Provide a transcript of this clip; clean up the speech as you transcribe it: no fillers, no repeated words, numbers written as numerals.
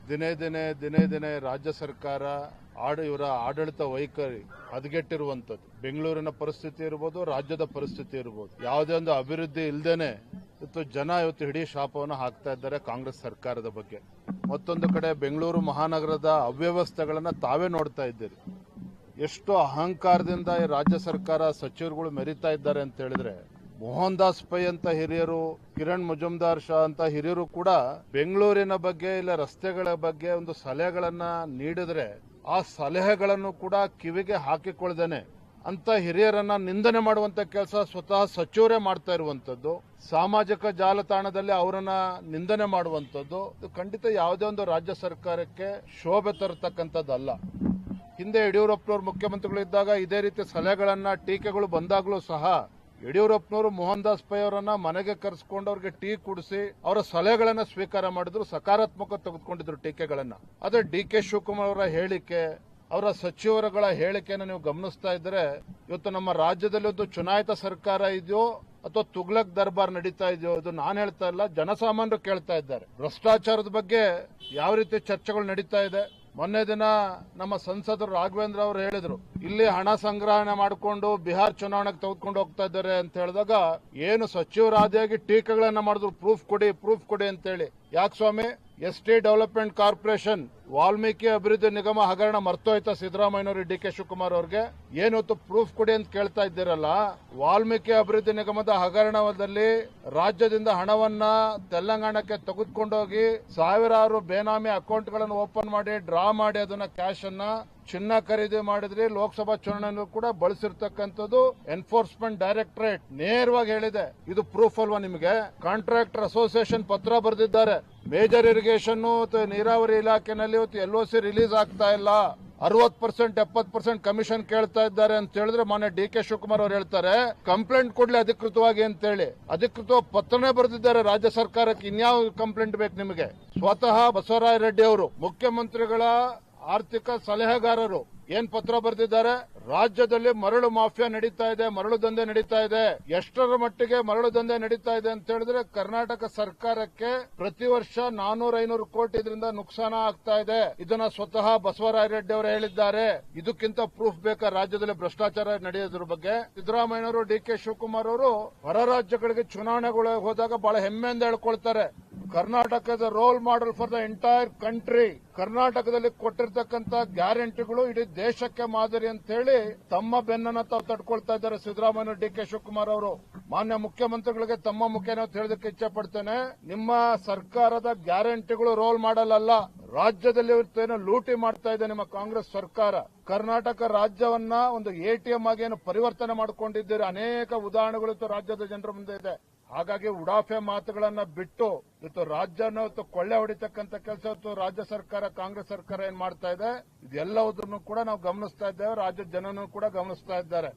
ದಿನೇ ದಿನೇ ರಾಜ್ಯ ಸರ್ಕಾರ ಇವರ ಆಡಳಿತ ವೈಖರಿ ಹದಗೆಟ್ಟಿರುವಂತದ್ದು. ಬೆಂಗಳೂರಿನ ಪರಿಸ್ಥಿತಿ ಇರ್ಬೋದು, ರಾಜ್ಯದ ಪರಿಸ್ಥಿತಿ ಇರ್ಬೋದು, ಯಾವುದೇ ಒಂದು ಅಭಿವೃದ್ಧಿ ಇಲ್ಲದೇನೆ ಇವತ್ತು ಇಡೀ ಶಾಪವನ್ನು ಹಾಕ್ತಾ ಇದ್ದಾರೆ ಕಾಂಗ್ರೆಸ್ ಸರ್ಕಾರದ ಬಗ್ಗೆ. ಮತ್ತೊಂದು ಕಡೆ ಬೆಂಗಳೂರು ಮಹಾನಗರದ ಅವ್ಯವಸ್ಥೆಗಳನ್ನ ತಾವೇ ನೋಡ್ತಾ ಇದ್ದೀರಿ. ಎಷ್ಟು ಅಹಂಕಾರದಿಂದ ಈ ರಾಜ್ಯ ಸರ್ಕಾರ ಸಚಿವರುಗಳು ಮೆರೀತಾ ಇದ್ದಾರೆ ಅಂತ ಹೇಳಿದ್ರೆ, ಮೋಹನ್ ದಾಸ್ ಪೈ ಅಂತ ಹಿರಿಯರು, ಕಿರಣ್ ಮುಜುಮ್ದಾರ್ ಶಾ ಅಂತ ಹಿರಿಯರು ಕೂಡ ಬೆಂಗಳೂರಿನ ಬಗ್ಗೆ ಇಲ್ಲ ರಸ್ತೆಗಳ ಬಗ್ಗೆ ಒಂದು ಸಲಹೆಗಳನ್ನ ನೀಡಿದ್ರೆ ಆ ಸಲಹೆಗಳನ್ನು ಕೂಡ ಕಿವಿಗೆ ಹಾಕಿಕೊಳ್ಳದೇನೆ ಅಂತ ಹಿರಿಯರನ್ನ ನಿಂದನೆ ಮಾಡುವಂತ ಕೆಲಸ ಸ್ವತಃ ಸಚಿವರೇ ಮಾಡ್ತಾ ಇರುವಂತದ್ದು, ಸಾಮಾಜಿಕ ಜಾಲತಾಣದಲ್ಲಿ ಅವರನ್ನ ನಿಂದನೆ ಮಾಡುವಂತದ್ದು ಇದು ಖಂಡಿತ ಯಾವುದೇ ಒಂದು ರಾಜ್ಯ ಸರ್ಕಾರಕ್ಕೆ ಶೋಭೆ ತರತಕ್ಕಂಥದ್ದಲ್ಲ. ಹಿಂದೆ ಯಡಿಯೂರಪ್ಪನವರು ಮುಖ್ಯಮಂತ್ರಿಗಳಿದ್ದಾಗ ಇದೇ ರೀತಿ ಸಲಹೆಗಳನ್ನ ಟೀಕೆಗಳು ಬಂದಾಗಲೂ ಸಹ ಯಡಿಯೂರಪ್ಪನವರು ಮೋಹನ್ ದಾಸ್ ಪೈ ಅವರನ್ನ ಮನೆಗೆ ಕರೆಸಿಕೊಂಡು ಅವ್ರಿಗೆ ಟೀ ಕುಡಿಸಿ ಅವರ ಸಲಹೆಗಳನ್ನ ಸ್ವೀಕಾರ ಮಾಡಿದ್ರು, ಸಕಾರಾತ್ಮಕ ತೆಗೆದುಕೊಂಡಿದ್ರು ಟೀಕೆಗಳನ್ನ. ಆದ್ರೆ ಡಿ.ಕೆ. ಶಿವಕುಮಾರ್ ಅವರ ಹೇಳಿಕೆ, ಅವರ ಸಚಿವರುಗಳ ಹೇಳಿಕೆಯನ್ನು ನೀವು ಗಮನಿಸ್ತಾ ಇದ್ರೆ ಇವತ್ತು ನಮ್ಮ ರಾಜ್ಯದಲ್ಲಿ ಒಂದು ಚುನಾಯಿತ ಸರ್ಕಾರ ಇದೆಯೋ ಅಥವಾ ತುಗ್ಲಕ್ ದರ್ಬಾರ್ ನಡೀತಾ ಇದೆಯೋ ಇದು ನಾನು ಹೇಳ್ತಾ ಇಲ್ಲ, ಜನಸಾಮಾನ್ಯರು ಕೇಳ್ತಾ ಇದ್ದಾರೆ. ಭ್ರಷ್ಟಾಚಾರದ ಬಗ್ಗೆ ಯಾವ ರೀತಿ ಚರ್ಚೆಗಳು ನಡೀತಾ ಇದೆ. ಮೊನ್ನೆ ದಿನ ನಮ್ಮ ಸಂಸದರು ರಾಘವೇಂದ್ರ ಅವರು ಹೇಳಿದ್ರು, ಇಲ್ಲಿ ಹಣ ಸಂಗ್ರಹಣೆ ಮಾಡಿಕೊಂಡು ಬಿಹಾರ್ ಚುನಾವಣೆಗೆ ತೆಗೆದುಕೊಂಡು ಹೋಗ್ತಾ ಇದ್ದಾರೆ ಅಂತ ಹೇಳಿದಾಗ ಏನು ಸಚಿವರಾದಿಯಾಗಿ ಟೀಕೆಗಳನ್ನ ಮಾಡಿದ್ರು, ಪ್ರೂಫ್ ಕೊಡಿ ಅಂತ ಹೇಳಿ. ಯಾಕೆ ಸ್ವಾಮಿ, ಎಸ್ಟಿ ಡೆವಲಪ್ಮೆಂಟ್ ಕಾರ್ಪೊರೇಷನ್ ವಾಲ್ಮೀಕಿ ಅಭಿವೃದ್ಧಿ ನಿಗಮ ಹಗರಣ ಮರ್ತೋಯ್ತಾ ಸಿದ್ದರಾಮಯ್ಯನವರು ಡಿ.ಕೆ. ಶಿವಕುಮಾರ್ ಅವ್ರಿಗೆ? ಏನೊತ್ತು ಪ್ರೂಫ್ ಕೊಡಿ ಅಂತ ಕೇಳ್ತಾ ಇದ್ದೀರಲ್ಲ. ವಾಲ್ಮೀಕಿ ಅಭಿವೃದ್ಧಿ ನಿಗಮದ ಹಗರಣದಲ್ಲಿ ರಾಜ್ಯದಿಂದ ಹಣವನ್ನ ತೆಲಂಗಾಣಕ್ಕೆ ತೆಗೆದುಕೊಂಡೋಗಿ ಸಾವಿರಾರು ಬೇನಾಮಿ ಅಕೌಂಟ್ಗಳನ್ನು ಓಪನ್ ಮಾಡಿ ಡ್ರಾ ಮಾಡಿ ಅದನ್ನ ಕ್ಯಾಶ್ ಅನ್ನ ಚಿನ್ನ ಖರೀದಿ ಮಾಡಿದ್ರಿ. ಲೋಕಸಭಾ ಚುನಾವಣೆಯಲ್ಲೂ ಕೂಡ ಬಳಸಿರ್ತಕ್ಕಂಥದ್ದು ಎನ್ಫೋರ್ಸ್ಮೆಂಟ್ ಡೈರೆಕ್ಟರೇಟ್ ನೇರವಾಗಿ ಹೇಳಿದೆ. ಇದು ಪ್ರೂಫ್ ಅಲ್ವಾ ನಿಮಗೆ? ಕಾಂಟ್ರಾಕ್ಟರ್ ಅಸೋಸಿಯೇಷನ್ ಪತ್ರ ಬರೆದಿದ್ದಾರೆ. ಮೇಜರ್ ಇರಿಗೇಷನ್ ನೀರಾವರಿ ಇಲಾಖೆನಲ್ಲಿ LOC ರಿಲೀಸ್ ಆಗ್ತಾ ಇಲ್ಲ, 60% 70% ಕಮಿಷನ್ ಕೇಳ್ತಾ ಇದ್ದಾರೆ ಅಂತ ಹೇಳಿದ್ರೆ ಮಾನ್ಯ ಡಿ.ಕೆ. ಶಿವಕುಮಾರ್ ಅವರು ಹೇಳ್ತಾರೆ ಕಂಪ್ಲೇಂಟ್ ಕೊಡ್ಲಿ ಅಧಿಕೃತವಾಗಿ ಅಂತ ಹೇಳಿ. ಅಧಿಕೃತ ಪತ್ರನೇ ಬರೆದಿದ್ದಾರೆ ರಾಜ್ಯ ಸರ್ಕಾರಕ್ಕೆ. ಇನ್ಯಾವ ಕಂಪ್ಲೇಂಟ್ ಬೇಕು ನಿಮಗೆ? ಸ್ವತಃ ಬಸವರಾಜ ರೆಡ್ಡಿ ಅವರು ಮುಖ್ಯಮಂತ್ರಿಗಳ ಆರ್ಥಿಕ ಸಲಹೆಗಾರರು ಏನ್ ಪತ್ರ ಬರೆದಿದ್ದಾರೆ? ರಾಜ್ಯದಲ್ಲಿ ಮರಳು ಮಾಫಿಯಾ ನಡೀತಾ ಇದೆ, ಮರಳು ದಂಧೆ ನಡೀತಾ ಇದೆ. ಎಷ್ಟರ ಮಟ್ಟಿಗೆ ಮರಳು ದಂಧೆ ನಡೀತಾ ಇದೆ ಅಂತ ಹೇಳಿದ್ರೆ ಕರ್ನಾಟಕ ಸರ್ಕಾರಕ್ಕೆ ಪ್ರತಿ ವರ್ಷ 400-500 ಕೋಟಿ ಇದರಿಂದ ನುಕ್ಸಾನ ಆಗ್ತಾ ಇದೆ. ಇದನ್ನ ಸ್ವತಃ ಬಸವರಾಜ ರೆಡ್ಡಿ ಅವರು ಹೇಳಿದ್ದಾರೆ. ಇದಕ್ಕಿಂತ ಪ್ರೂಫ್ ಬೇಕಾ ರಾಜ್ಯದಲ್ಲಿ ಭ್ರಷ್ಟಾಚಾರ ನಡೆಯೋದ್ರ ಬಗ್ಗೆ? ಸಿದ್ದರಾಮಯ್ಯನವರು, ಡಿ.ಕೆ. ಶಿವಕುಮಾರ್ ಅವರು ಹೊರ ರಾಜ್ಯಗಳಿಗೆ ಚುನಾವಣೆಗಳು ಹೋದಾಗ ಬಹಳ ಹೆಮ್ಮೆಯಿಂದ ಹೇಳ್ಕೊಳ್ತಾರೆ, ಕರ್ನಾಟಕದ role model for the entire country. ಕರ್ನಾಟಕದಲ್ಲಿ ಕೊಟ್ಟಿರ್ತಕ್ಕಂಥ ಗ್ಯಾರಂಟಿಗಳು ಇಡೀ ದೇಶಕ್ಕೆ ಮಾದರಿ ಅಂತ ಹೇಳಿ ತಮ್ಮ ಬೆನ್ನನ್ನು ತಾವು ತಡ್ಕೊಳ್ತಾ ಇದ್ದಾರೆ ಸಿದ್ದರಾಮಯ್ಯ, ಡಿ.ಕೆ. ಶಿವಕುಮಾರ್ ಅವರು. ಮಾನ್ಯ ಮುಖ್ಯಮಂತ್ರಿಗಳಿಗೆ ತಮ್ಮ ಮುಖೇನ ಹೇಳೋದಕ್ಕೆ ಇಚ್ಛೆ ಪಡ್ತೇನೆ, ನಿಮ್ಮ ಸರ್ಕಾರದ ಗ್ಯಾರಂಟಿಗಳು ರೋಲ್ ಮಾಡೆಲ್ ಅಲ್ಲ. ರಾಜ್ಯದಲ್ಲಿ ಏನು ಲೂಟಿ ಮಾಡ್ತಾ ಇದೆ ನಿಮ್ಮ ಕಾಂಗ್ರೆಸ್ ಸರ್ಕಾರ. ಕರ್ನಾಟಕ ರಾಜ್ಯವನ್ನ ಒಂದು ATM ಆಗಿ ಏನು ಪರಿವರ್ತನೆ ಮಾಡಿಕೊಂಡಿದ್ದೀರಿ, ಅನೇಕ ಉದಾಹರಣೆಗಳು ರಾಜ್ಯದ ಜನರ ಮುಂದೆ ಇದೆ. ಹಾಗಾಗಿ ಉಡಾಫೆ ಮಾತುಗಳನ್ನ ಬಿಟ್ಟು ಇವತ್ತು ರಾಜ್ಯನ ಕೊಳ್ಳೆ ಹೊಡಿತಕ್ಕಂಥ ಕೆಲಸ ಇವತ್ತು ರಾಜ್ಯ ಸರ್ಕಾರ, ಕಾಂಗ್ರೆಸ್ ಸರ್ಕಾರ ಏನ್ ಮಾಡ್ತಾ ಇದೆ ಇದೆಲ್ಲವುದನ್ನು ಕೂಡ ನಾವು ಗಮನಿಸ್ತಾ ಇದ್ದೇವೆ. ರಾಜ್ಯದ ಜನನೂ ಕೂಡ ಗಮನಿಸ್ತಾ ಇದ್ದಾರೆ.